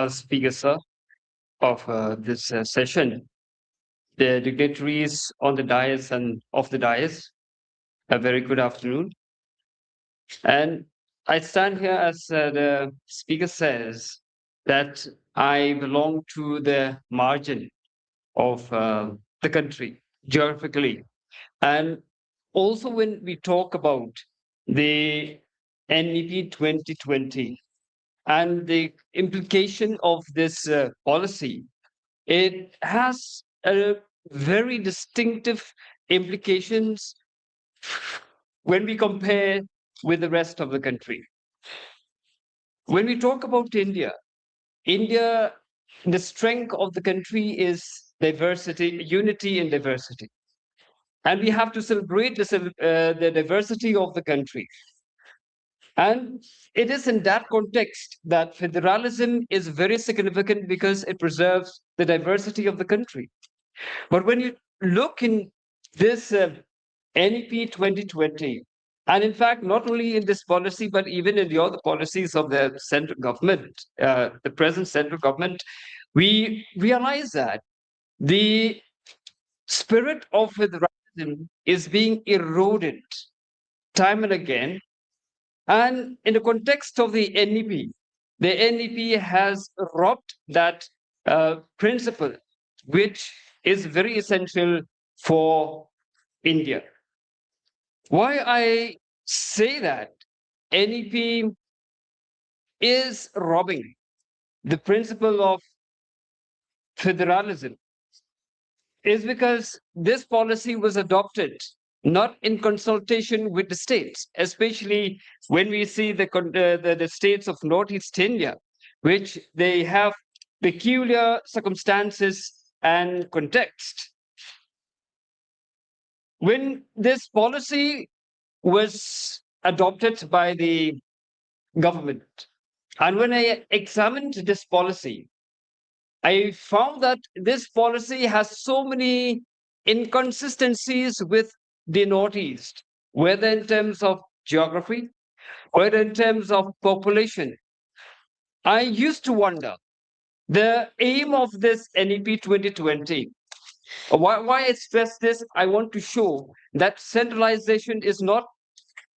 speaker, sir, of this session, the dignitaries on the dais and off the dais. A very good afternoon. And I stand here as the speaker says that I belong to the margin of the country geographically. And also, when we talk about the NEP 2020 and the implication of this policy, it has a very distinctive implications when we compare with the rest of the country. When we talk about India, the strength of the country is diversity, unity in diversity. And we have to celebrate the diversity of the country. And it is in that context that federalism is very significant because it preserves the diversity of the country. But when you look in this NEP 2020, and in fact, not only in this policy, but even in the other policies of the central government, the present central government, we realize that the spirit of federalism is being eroded time and again. And in the context of the NEP has robbed that principle, which is very essential for India. Why I say that NEP is robbing the principle of federalism is because this policy was adopted not in consultation with the states, especially when we see the states of Northeast India, which they have peculiar circumstances and context. When this policy was adopted by the government, and when I examined this policy, I found that this policy has so many inconsistencies with the Northeast, whether in terms of geography, whether in terms of population. I used to wonder the aim of this NEP 2020. Why I stress this, I want to show that centralization is not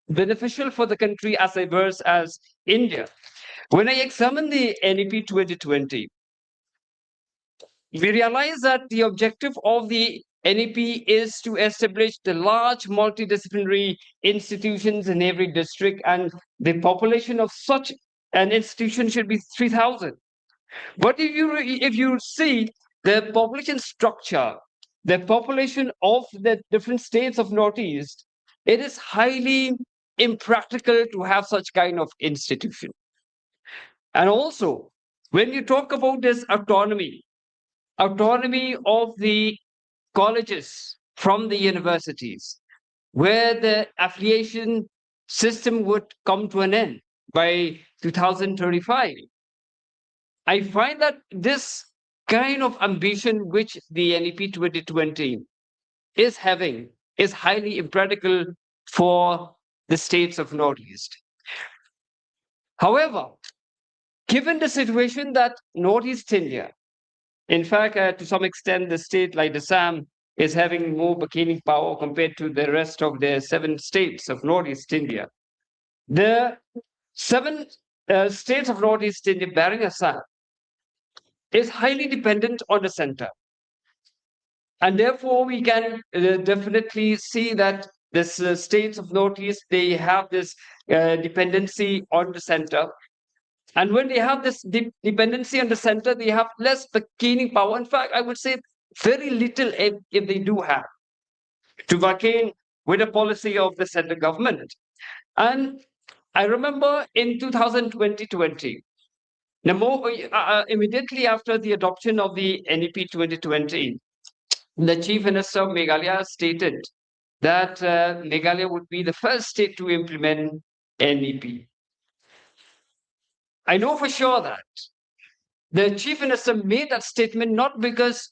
beneficial for the country as diverse as India. When I examine the NEP 2020, we realize that the objective of the NEP is to establish the large multidisciplinary institutions in every district, and the population of such an institution should be 3,000. But if you see the population structure, the population of the different states of Northeast, it is highly impractical to have such kind of institution. And also, when you talk about this autonomy of the colleges from the universities, where the affiliation system would come to an end by 2035. I find that this kind of ambition which the NEP 2020 is having is highly impractical for the states of Northeast. However, given the situation that Northeast India, in fact, to some extent, the state like Assam is having more bargaining power compared to the rest of the 7 states of Northeast India. The 7 states of Northeast India, barring Assam, is highly dependent on the center. And therefore, we can definitely see that this states of Northeast, they have this dependency on the center. And when they have this dependency on the center, they have less bargaining power. In fact, I would say very little if they do have to bargain with the policy of the central government. And I remember in 2020, immediately after the adoption of the NEP 2020, the Chief Minister of Meghalaya stated that Meghalaya would be the first state to implement NEP. I know for sure that the Chief Minister made that statement not because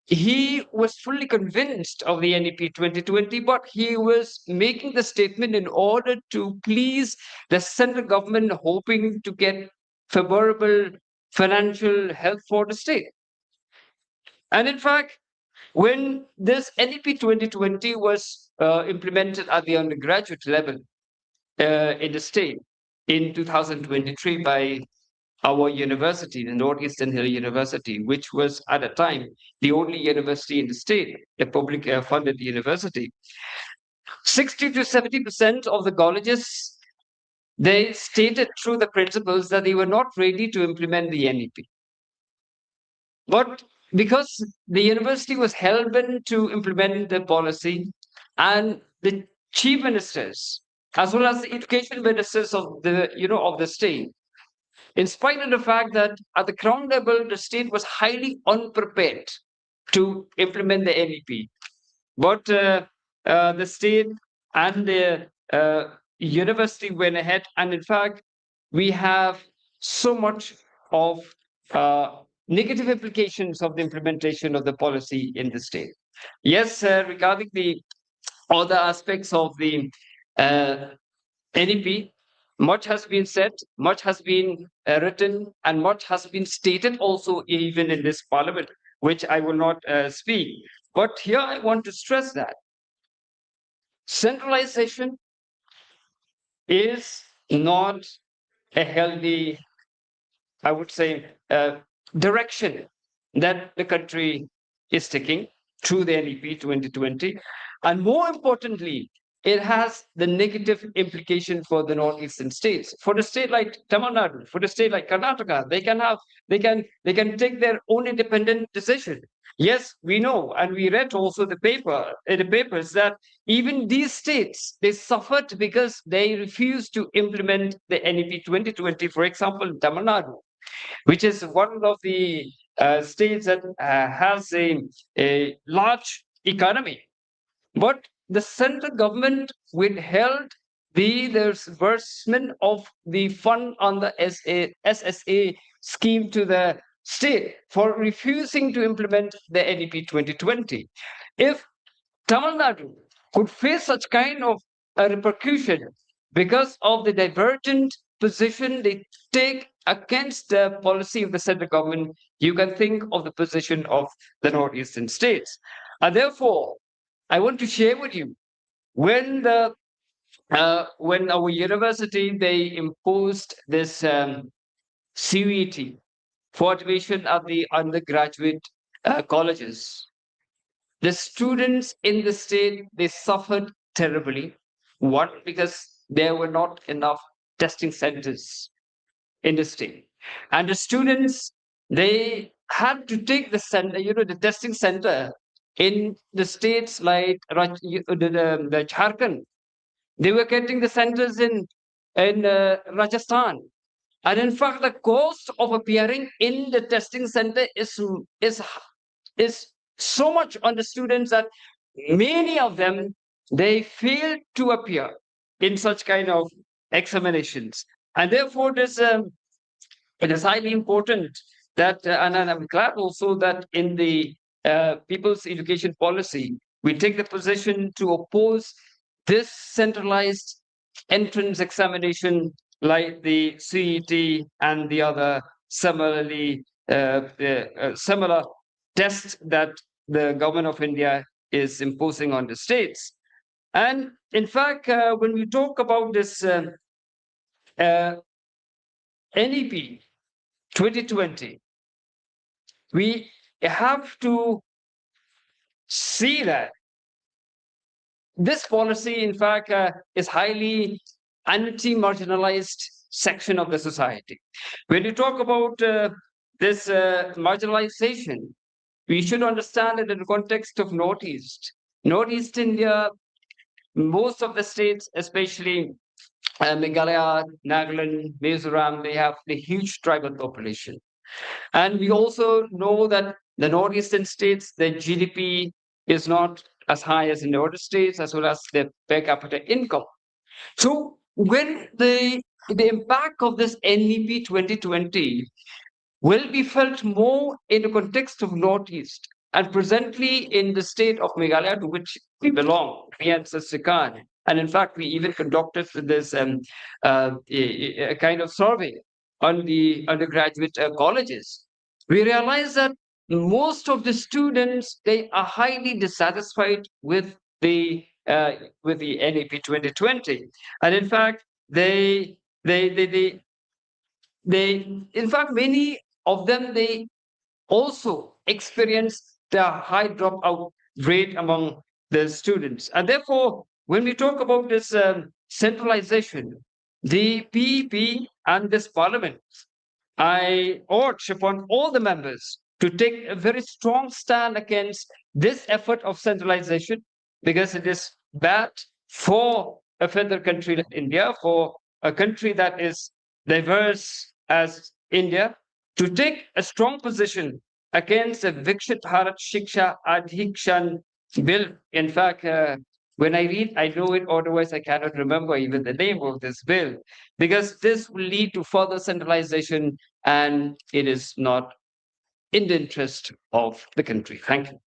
he was fully convinced of the NEP 2020, but he was making the statement in order to please the central government, hoping to get favorable financial health for the state. And in fact, when this NEP 2020 was implemented at the undergraduate level in the state in 2023 by our university, the Northeastern Hill University, which was at the time the only university in the state, a public funded university, 60 to 70% of the colleges, they stated through the principals that they were not ready to implement the NEP. But because the university was hell-bent to implement the policy, and the chief ministers, as well as the education ministers of the state, in spite of the fact that at the ground level, the state was highly unprepared to implement the NEP. But the state and the university went ahead. And in fact, we have so much of negative implications of the implementation of the policy in the state. Yes, regarding the other aspects of the NEP, much has been said, much has been written, and much has been stated also even in this parliament, which I will not speak. But here I want to stress that centralization is not a healthy, I would say, direction that the country is taking through the NEP 2020. And more importantly, it has the negative implication for the northeastern states. For the state like Tamil Nadu, for the state like Karnataka, they can take their own independent decision. Yes, we know, and we read also the papers that even these states, they suffered because they refused to implement the NEP 2020. For example, Tamil Nadu, which is one of the states that has a large economy. But the central government withheld the disbursement of the fund on the SSA scheme to the state for refusing to implement the NEP 2020. If Tamil Nadu could face such kind of a repercussion because of the divergent position they take against the policy of the central government, you can think of the position of the northeastern states. And therefore, I want to share with you when our university they imposed this CUET for admission at the undergraduate colleges. The students in the state they suffered terribly. One, because there were not enough testing centers in the state, and the students they had to take the testing center in the states like the Jharkhand. They were getting the centers in Rajasthan, and in fact, the cost of appearing in the testing center is so much on the students that many of them they fail to appear in such kind of examinations, and therefore it is highly important that, and I'm glad also that in the people's education policy, we take the position to oppose this centralized entrance examination like the CET and the other similar tests that the government of India is imposing on the states. And in fact, when we talk about this NEP 2020, we have to see that this policy, in fact, is highly anti-marginalized section of the society. When you talk about this marginalization, we should understand it in the context of Northeast. Northeast India, most of the states, especially Meghalaya, Nagaland, Mizoram, they have a huge tribal population. And we also know that the northeastern states, the GDP is not as high as in the other states, as well as the per capita income. So when the impact of this NEP 2020 will be felt more in the context of Northeast, and presently in the state of Meghalaya, to which we belong, me and Sister Khan. And in fact, we even conducted this a kind of survey on the undergraduate colleges, we realize that most of the students, they are highly dissatisfied with the NEP 2020, and in fact, in fact, many of them, they also experience the high dropout rate among the students. And therefore, when we talk about this centralization, the PEP and this parliament, I urge upon all the members to take a very strong stand against this effort of centralization, because it is bad for a federal country like India, for a country that is diverse as India, to take a strong position against the Viksit Bharat Shiksha Adhikshan bill. In fact, when I read, I know it, otherwise, I cannot remember even the name of this bill, because this will lead to further centralization, and it is not in the interest of the country. Thank you.